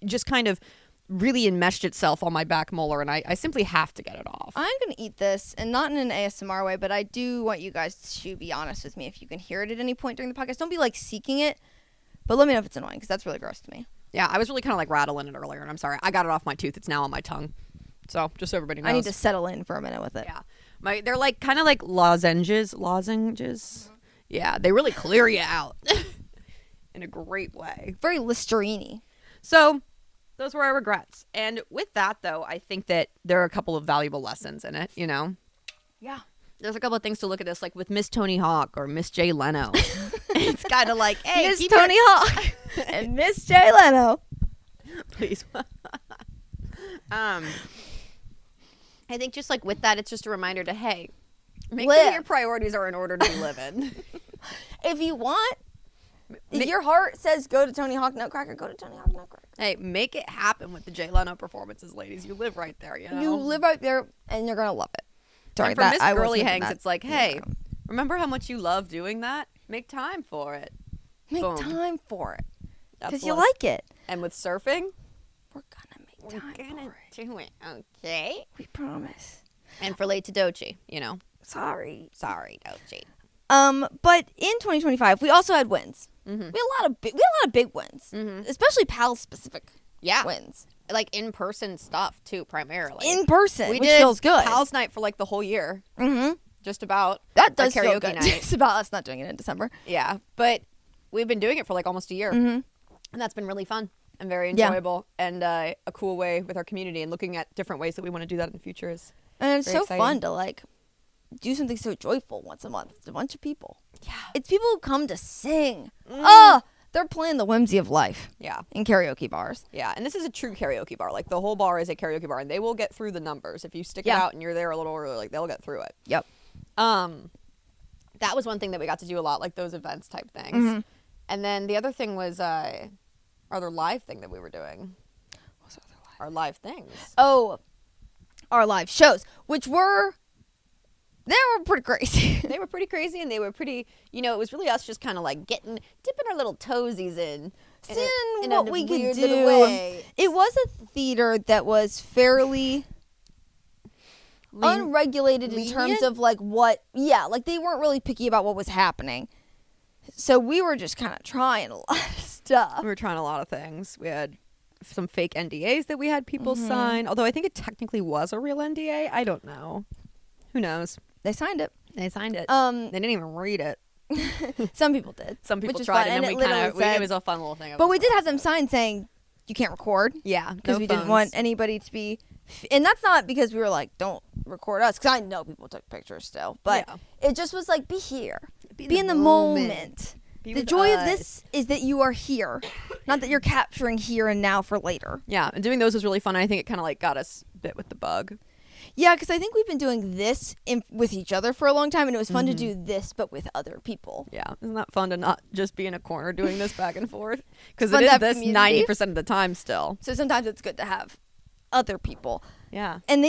just kind of really enmeshed itself on my back molar, and I simply have to get it off. I'm going to eat this, and not in an ASMR way, but I do want you guys to be honest with me if you can hear it at any point during the podcast. Don't be like seeking it, but let me know if it's annoying, because that's really gross to me. Yeah, I was really kind of like rattling it earlier, and I'm sorry. I got it off my tooth. It's now on my tongue. So just so everybody knows. I need to settle in for a minute with it. Yeah. They're like kind of like lozenges. Yeah, they really clear you out in a great way. Very Listerine-y. So those were our regrets. And with that, though, I think that there are a couple of valuable lessons in it, you know? Yeah. There's a couple of things to look at this, like with Miss Tony Hawk or Miss Jay Leno. It's kind of like, hey, Miss keep Tony Hawk and Miss Jay Leno. please. I think just like with that, it's just a reminder to, hey, make sure Live. your priorities are in order to be living. If you want, if your heart says go to Tony Hawk Nutcracker, go to Tony Hawk Nutcracker. Hey, make it happen with the Jay Leno performances, ladies. You live right there, you know? You live right there, and you're going to love it. Sorry, and for Miss I Girly wasn't Hangs, that- it's like, hey, remember how much you love doing that? Make time for it. Make Boom. time for it. That's Because you what- like it. And with surfing, We're going to make we're time gonna for it. do it, okay? We promise. And for late to Dochi, you know. Sorry. Sorry, Dochi. But in 2025, we also had wins. Mm-hmm. We had a lot of big wins, especially PAL specific Yeah. wins Like in-person stuff, too, primarily. in person, we which did feels good. Pals night for like the whole year. Mm-hmm. Just about. That Our does feel karaoke good. night. It's about us not doing it in December. Yeah. But we've been doing it for like almost a year. Mm-hmm. And that's been really fun and very Yeah. enjoyable and a cool way with our community, and looking at different ways that we want to do that in the future is And it's very so exciting. fun to like do something so joyful once a month. It's a bunch of people. Yeah. It's people who come to sing. Oh, they're playing the whimsy of life Yeah. in karaoke bars. Yeah. And this is a true karaoke bar. Like the whole bar is a karaoke bar, and they will get through the numbers. If you stick it Yeah. out and you're there a little early, like they'll get through it. Yep. That was one thing that we got to do a lot, like those events type things. Mm-hmm. And then the other thing was our other live thing that we were doing. What's other live? Our live things. Oh, our live shows, which were pretty crazy. They were pretty crazy, and they were pretty, it was really us just kind of like dipping our little toesies in Seeing in what a we could weird do. little way. It was a theater that was fairly unregulated in terms lenient? of like like they weren't really picky about what was happening. So we were just kind of trying a lot of stuff. We were trying a lot of things. We had some fake NDAs that we had people Mm-hmm. sign, although I think it technically was a real NDA. I don't know. Who knows? They signed it. They signed it. Um, They didn't even read it. Some people did. Some people which is tried, fun, and then it we kind literally of said- it was a fun little thing. But we did have them signs saying you can't record. Yeah, Because no we didn't phones. want anybody to be, and that's not because we were like, don't record us. Because I know people took pictures still, but Yeah. it just was like, be here, Be be in the moment. Be The with joy of us. this is that you are here, not that you're capturing here and now for later. Yeah, and doing those was really fun. I think it kind of like got us bit with the bug. Yeah, because I think we've been doing this with each other for a long time, and it was fun to Mm-hmm. do this, but with other people. Yeah, isn't that fun to not just be in a corner doing this back and forth? Because Fun it to is have this community. 90% of the time still. So sometimes it's good to have other people. Yeah. And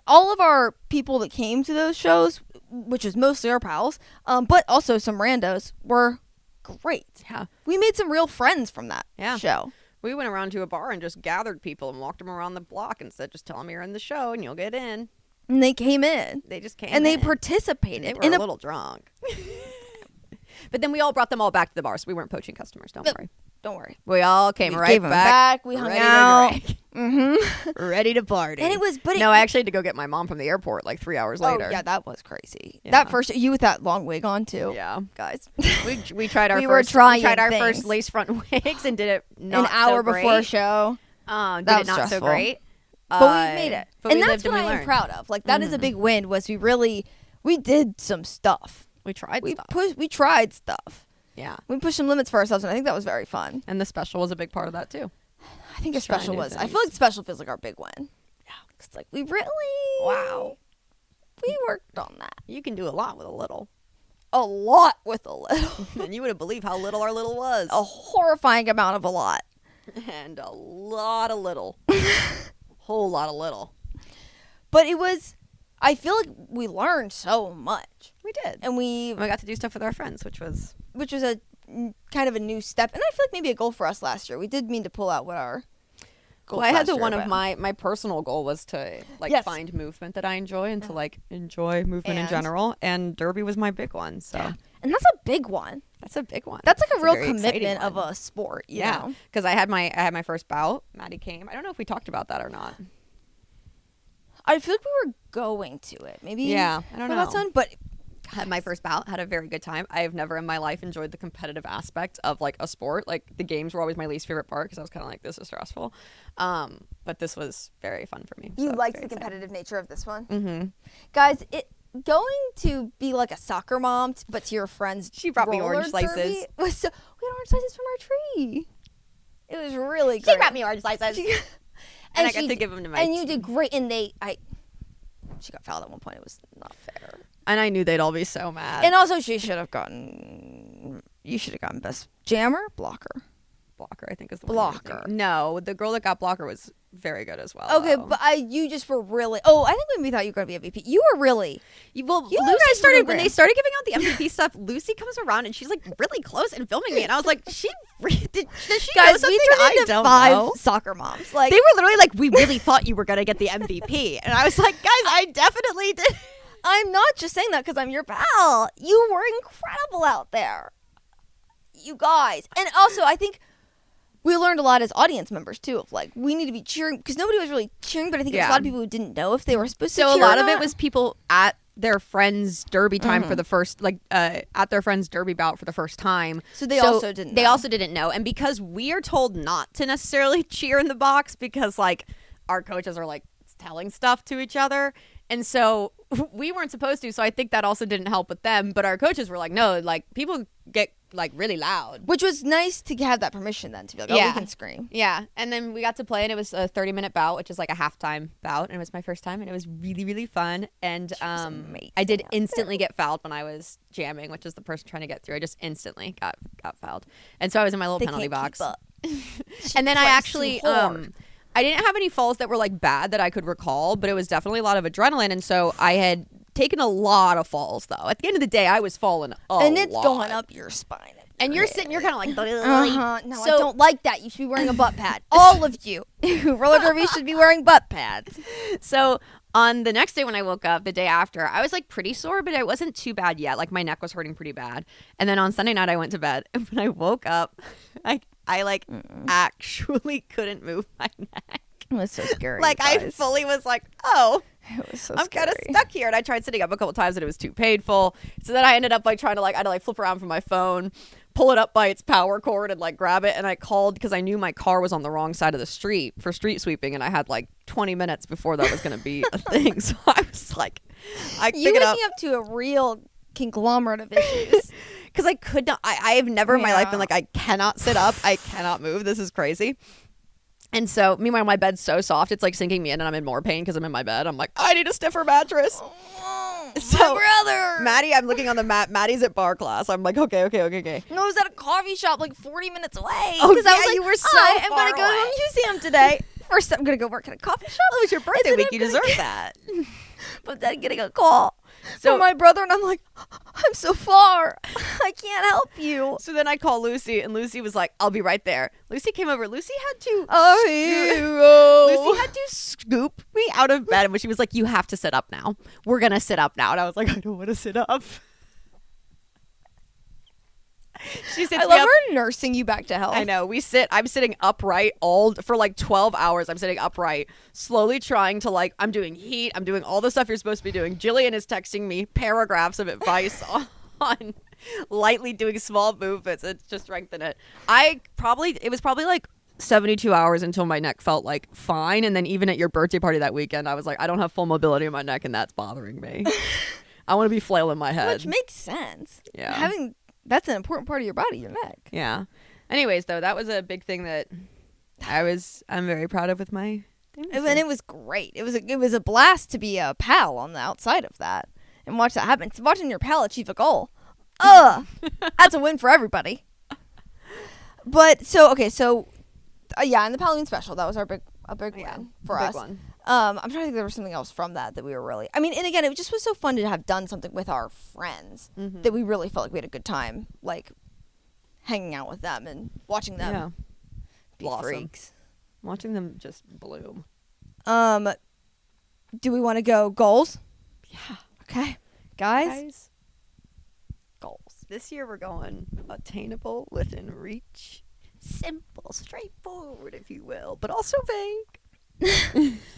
all of our people that came to those shows, which was mostly our pals, but also some randos, were great. Yeah. We made some real friends from that Yeah. show. We went around to a bar and just gathered people and walked them around the block and said, just tell them you're in the show and you'll get in. And they came in. They just came And they in. participated. They were in a little drunk. But then we all brought them all back to the bar, so we weren't poaching customers. Don't No. worry. Don't worry. We all came We right gave 'em back. We hung ready out. to drink, Mm-hmm. ready to party. And it was, but No, I actually had to go get my mom from the airport like 3 hours later. Oh, yeah, that was crazy. Yeah. That first, you with that long wig on, too. Yeah. Guys. We tried our We were first trying we tried our things. first lace front wigs and did it not An hour so great. before a show. Did That it was not stressful. so great. But we made it. But And we that's lived what and we I am learned. proud of. Like, that is a big win, was we did some stuff. We tried We stuff. we tried stuff. Yeah. We pushed some limits for ourselves, and I think that was very fun. And the special was a big part of that too. I think a Just trying special new was. I things. feel like special feels like our big win. Yeah, it's like we really. Wow. We worked on that You can do a lot with a little. a lot with a little, And you wouldn't believe how little our little was. a horrifying amount of a lot. And a lot of little. Whole lot of little. But it was. I feel like we learned so much, We did. and We got to do stuff with our friends, which was which was a kind of a new step, and I feel like maybe a goal for us last year. We did mean to pull out what our goals well, I had last year, one but- of my personal goal was to like Yes. find movement that I enjoy and to like enjoy movement in And- general, and Derby was my big one. So and that's a big one. that's a big one. That's like a It's real very exciting commitment of one. a sport. You Yeah, know? because I had my first bout. Maddie came. I don't know if we talked about that or not. I feel like we were going to it. Maybe. Yeah, I don't for that know. one, but Had my first bout, had a very good time. I have never in my life enjoyed the competitive aspect of like a sport. Like the games were always my least favorite part because I was kind of like, this is stressful. But this was very fun for me. you so liked very the exciting. competitive nature of this one, Mm-hmm. guys. It going to be like a soccer mom, but to your friends. She brought me roller orange slices. derby was so, we had orange slices from our tree. It was really great. me orange slices. She- And I she got to d- give them to my And you team. did great. And she got fouled at one point. It was not fair. And I knew they'd all be so mad. And also, she should have gotten. You should have gotten best jammer, blocker. Blocker, I think is the one you're Blocker. thinking. No, the girl that got Blocker was very good as well. Okay, though. but you just were really. Oh, I think when we thought you were going to be a VP, you were really. Well, You Lucy guys started were when they great. started giving out the MVP stuff. Lucy comes around and she's like really close and filming me, and I was like, does she know Guys, something we turned I into don't 5 know? soccer moms. Like They were literally like, we really thought you were gonna get the MVP, and I was like, guys, I definitely did. I'm not just saying that because I'm your pal. You were incredible out there, you guys. And also, I think we learned a lot as audience members too. Of like, we need to be cheering because nobody was really cheering. But I think there was a Yeah. lot of people who didn't know if they were supposed to. So a cheer or lot of it not. was people at their friend's derby time for the first, like, at their friend's derby bout for the first time. So they also didn't They know. also didn't know, and because we are told not to necessarily cheer in the box because like our coaches are like telling stuff to each other, and so we weren't supposed to. So I think that also didn't help with them. But our coaches were like, no, like people get like really loud. Which was nice to have that permission then to be like, oh, Yeah. we can scream. Yeah, and then we got to play, and it was a 30-minute bout, which is like a halftime bout, and it was my first time, and it was really, really fun. And amazing I did out there. instantly get fouled when I was jamming, which is the person trying to get through. I just instantly got fouled, and so I was in my little They penalty can't box. keep up. And then I plays actually too hard. I didn't have any falls that were like bad that I could recall, but it was definitely a lot of adrenaline, and so I had taken a lot of falls though. At the end of the day, I was falling And it's lot. going up your spine. And you're sitting, you're kind of like, No, I So- don't like that. You should be wearing a butt pad. All of you. Roller derby should be wearing butt pads. So on the next day when I woke up, the day after, I was like pretty sore, but it wasn't too bad yet. Like my neck was hurting pretty bad. And then on Sunday night I went to bed, and when I woke up, I like actually couldn't move my neck. It was so scary. Like I fully was like, oh, It was so I'm kind of scary. stuck here. And I tried sitting up a couple times and it was too painful. So then I ended up like trying to like, I had to like flip around from my phone, pull it up by its power cord and like grab it. And I called because I knew my car was on the wrong side of the street for street sweeping. And I had like 20 minutes before that was going to be a thing. So I was like, I You pick it up. waking up to a real conglomerate of issues. Because I could not, I have never in my life Yeah. been like, I cannot sit up. I cannot move. This is crazy. And so, meanwhile, my bed's so soft, it's like sinking me in and I'm in more pain because I'm in my bed. I'm like, I need a stiffer mattress. So, My brother. Maddie, I'm looking on the map. Maddie's at bar class. I'm like, okay. No, I was at a coffee shop like 40 minutes away. Oh, 'Cause I was yeah, like, you were so I am far going to go to away. a museum today. First, I'm going to go work at a coffee shop. It was your birthday then week. I'm You gonna deserve get- that. But then getting a call So- from my brother, and I'm like, I'm so far. I can't help you. So then I call Lucy, and Lucy was like, I'll be right there. Lucy came over. Lucy had to Oh, hero. Lucy had to scoop me out of bed, and she was like, you have to sit up now. We're going to sit up now. And I was like, I don't want to sit up. She sits I me love up. her nursing you back to health. I know. I'm sitting upright for like 12 hours. I'm sitting upright, slowly trying to like, I'm doing heat. I'm doing all the stuff you're supposed to be doing. Jillian is texting me paragraphs of advice on lightly doing small movements and to strengthen it. It was probably like 72 hours until my neck felt like fine. And then even at your birthday party that weekend, I was like, I don't have full mobility in my neck and that's bothering me. I want to be flailing my head. Which makes sense. Yeah. That's an important part of your body, your neck. Yeah. Anyways, though, that was a big thing that I'm very proud of with my thing. And it was great. It was a blast to be a pal on the outside of that and watch that happen. So watching your pal achieve a goal. That's a win for everybody. But so yeah, in the Halloween special, that was a big win for us. One. I'm trying to think if there was something else from that we were really. I mean, and again, it just was so fun to have done something with our friends that we really felt like we had a good time, like hanging out with them and watching them be Blossom. freaks. Watching them just bloom. Do we want to go goals? Yeah. Okay, guys. Goals. This year we're going attainable, within reach, simple, straightforward, if you will, but also vague.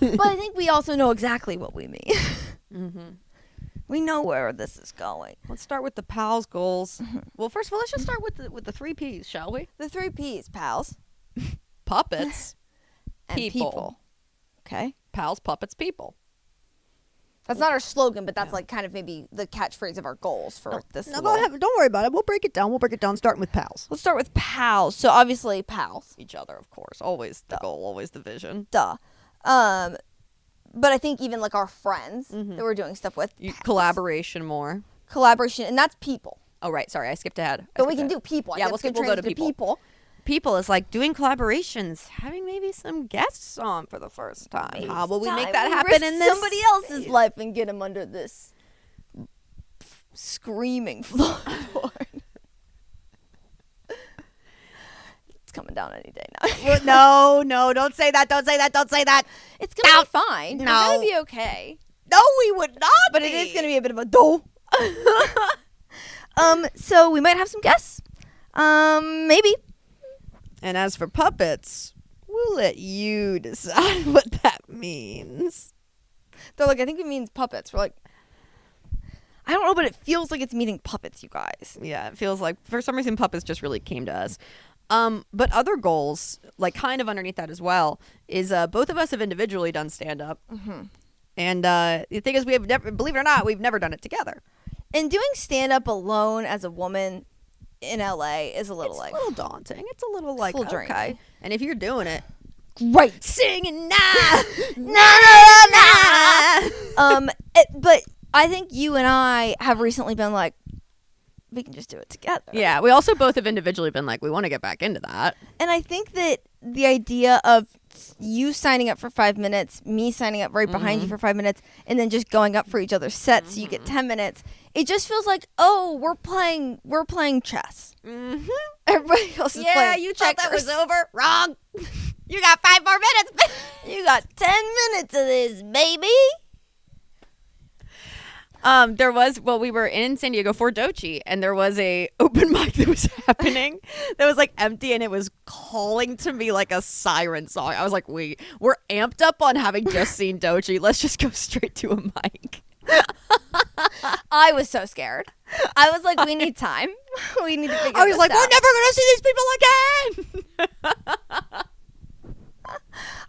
But I think we also know exactly what we mean. We know where this is going. Let's start with the pals goals. Well, first of all, let's just start with the 3 P's, shall we? The 3 P's, pals. Puppets, And people. Okay. Pals, puppets, people. That's not our slogan, but that's like kind of maybe the catchphrase of our goals for this. No, don't worry about it. We'll break it down. Starting with pals. Let's start with pals. So obviously pals. Each other, of course. Always the goal, always the vision. Duh. But I think even like our friends that we're doing stuff with. Pals. Collaboration more. Collaboration, and that's people. Oh, right. Sorry, I skipped ahead. But we can do people. Yeah, We'll go to people. People is like doing collaborations, having maybe some guests on for the first time. How will we make that happen in this? Somebody else's life and get them under this screaming floorboard. It's coming down any day now. No, don't say that. It's gonna be fine. No. It's gonna be okay. No, we would not. But it is gonna be a bit of a dough. So we might have some guests. Maybe. And as for puppets, we'll let you decide what that means. They're like, I think it means puppets. We're like, I don't know, but it feels like it's meaning puppets, you guys. Yeah, it feels like for some reason puppets just really came to us. But other goals, like kind of underneath that as well, is both of us have individually done stand-up. And the thing is, we have never, believe it or not, we've never done it together. And doing stand-up alone as a woman in LA is a little It's like a little daunting. It's a little like, a little okay. draining. And if you're doing it, great. singing nah. But I think you and I have recently been like, we can just do it together. Yeah, we also both have individually been like, we want to get back into that. And I think that the idea of you signing up for 5 minutes, me signing up right behind you for 5 minutes, and then just going up for each other's sets so you get 10 minutes, it just feels like, oh, we're playing chess. Everybody else is playing Yeah, you thought that was checkers. over. Wrong. You got 5 more minutes. You got 10 minutes of this, baby. We were in San Diego for Dochi, and there was a open mic that was happening that was like empty, and it was calling to me like a siren song. I was like, we're amped up on having just seen Dochi. Let's just go straight to a mic. I was so scared. I was like, we need time. We need to figure I was this like, out. we're never going to see these people again.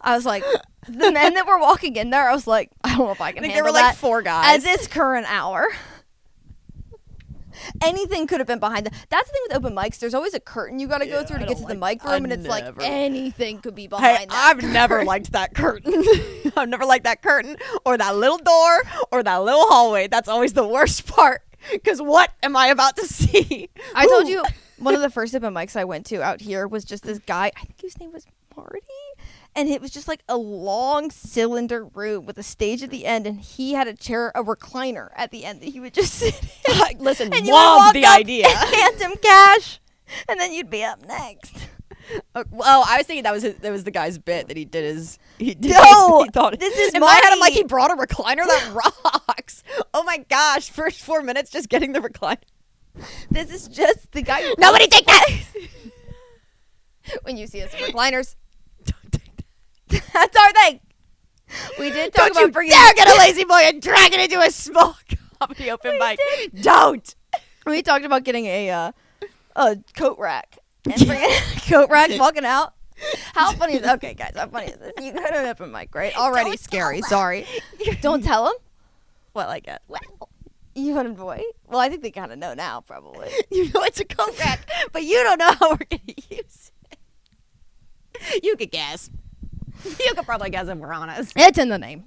I was like, the men that were walking in there, I was like, I don't know if I can I think handle there were like that 4 guys. at this current hour. Anything could have been behind That's the thing with open mics. There's always a curtain you got to go through to get to the mic room, and it's like anything could be behind that. I've never liked that curtain. I've never liked that curtain or that little door or that little hallway. That's always the worst part. Because what am I about to see? I told you one of the first open mics I went to out here was just this guy. I think his name was Marty. And it was just like a long cylinder room with a stage at the end, and he had a recliner at the end that he would just sit in. Listen, and you love would walk the up idea. and hand him cash, and then you'd be up next. Well, I was thinking that was the guy's bit that he did. He thought this is in my head. I'm like, Marty. he brought a recliner that rocks. Oh my gosh! First 4 minutes just getting the recliner. This is just the guy. Nobody take that. When you see us in recliners. That's our thing. We did talk Don't you about bringing. dare get a lazy boy and drag it into a small comedy open mic. Don't. We talked about getting a coat rack and bringing a coat rack, walking out. How funny is okay, guys? How funny is this? You go to an open mic, right? Already Don't scary. tell Sorry. Don't tell them. Well, I guess. Well, you want to wait? Well, I think they kind of know now, probably. You know it's a coat rack, but you don't know how we're gonna use it. You could guess. You could probably guess if we're honest. It's in the name.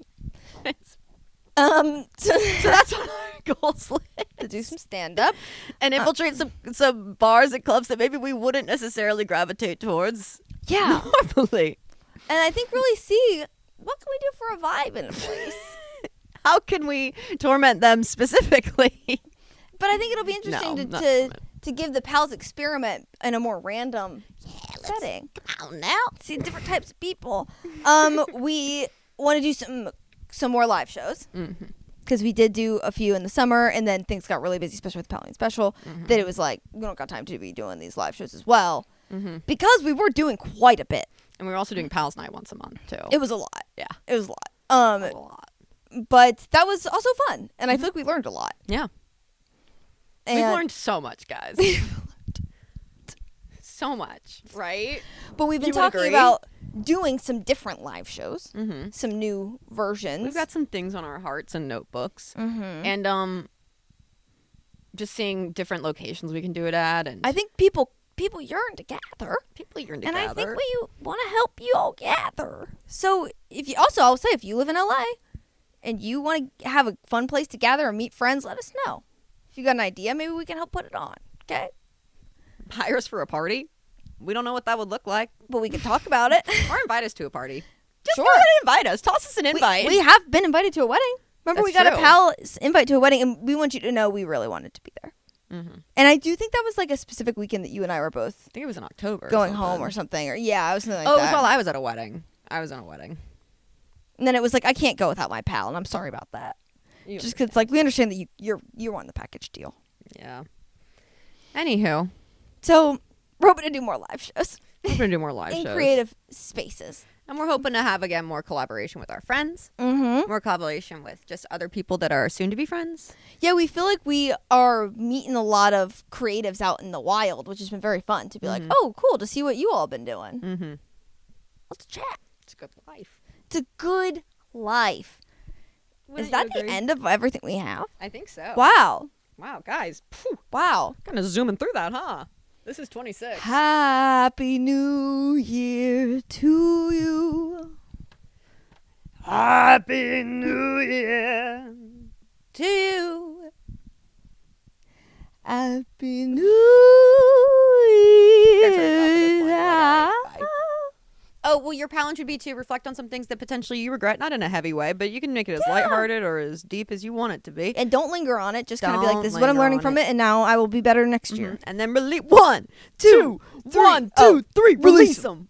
So that's on our goals list. To do some stand up And infiltrate some bars and clubs that maybe we wouldn't necessarily gravitate towards. Yeah. Normally. And I think really see what can we do for a vibe in a place. How can we torment them specifically? But I think it'll be interesting to give the Pals experiment in a more random setting. Oh, now. See different types of people. We want to do some more live shows because we did do a few in the summer, and then things got really busy, especially with the Halloween special. That it was like we don't got time to be doing these live shows as well because we were doing quite a bit. And we were also doing Pals Night once a month too. It was a lot. Yeah, it was a lot. a lot. But that was also fun, and I feel like we learned a lot. Yeah, And we've learned so much, guys. So much, right? But we've been You would talking agree? about doing some different live shows, some new versions. We've got some things on our hearts and notebooks, and just seeing different locations we can do it at, and I think people yearn to gather, people yearn to and gather. I think we want to help you all gather. So if you I'll say if you live in LA and you want to have a fun place to gather and meet friends, let us know. If you got an idea, maybe we can help put it on. Okay, Hire us for a party. We don't know what that would look like, but we can talk about it. or invite us to a party. Just Sure. go ahead and invite us. Toss us an invite. We have been invited to a wedding. Remember, That's we got true. a pal invite to a wedding, and we want you to know we really wanted to be there. And I do think that was like a specific weekend that you and I were both I think it was in October. going home or something. Or I was something like Oh, it that. was while I was at a wedding. I was in a wedding. And then it was like, I can't go without my pal, and I'm sorry about that. Just because it's like we understand that you're wanting the package deal. Yeah. Anywho, So we're hoping to do more live shows we're gonna do more live in shows, creative spaces. and we're hoping to have again more collaboration with our friends, Mm-hmm. more collaboration with just other people that are soon to be friends. Yeah, we feel like we are meeting a lot of creatives out in the wild, which has been very fun to be like, oh, cool, to see what you all been doing. Mm-hmm. Let's chat. It's a good life. It's a good life. Is that the end of everything we have? I think so. Wow. Wow, guys. Phew. Wow. Kind of zooming through that, huh? This is 26. Happy New Year to you. Happy New Year. To you. Happy New Year. Bye. Oh, well, your challenge would be to reflect on some things that potentially you regret, not in a heavy way, but you can make it as lighthearted or as deep as you want it to be. And don't linger on it. Just kind of be like, Don't this is what I'm linger learning on from it. it, and now I will be better next year. And then release 1, 2, 3. 1, 2, Oh, 3, release release them.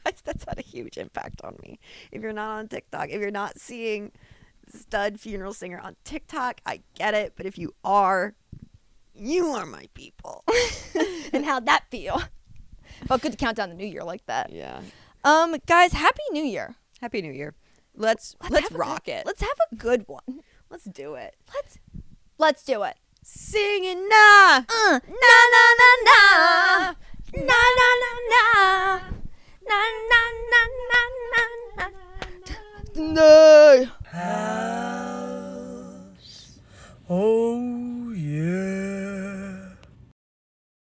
Guys, that's had a huge impact on me. If you're not on TikTok, if you're not seeing stud funeral singer on TikTok. I get it, but if you are my people. And how'd that feel? Felt good to count down the new year like that. Yeah. Guys, happy New Year. Happy New Year. Let's rock it. Let's have a good one. Let's do it. Let's do it. Singing na Na na na na.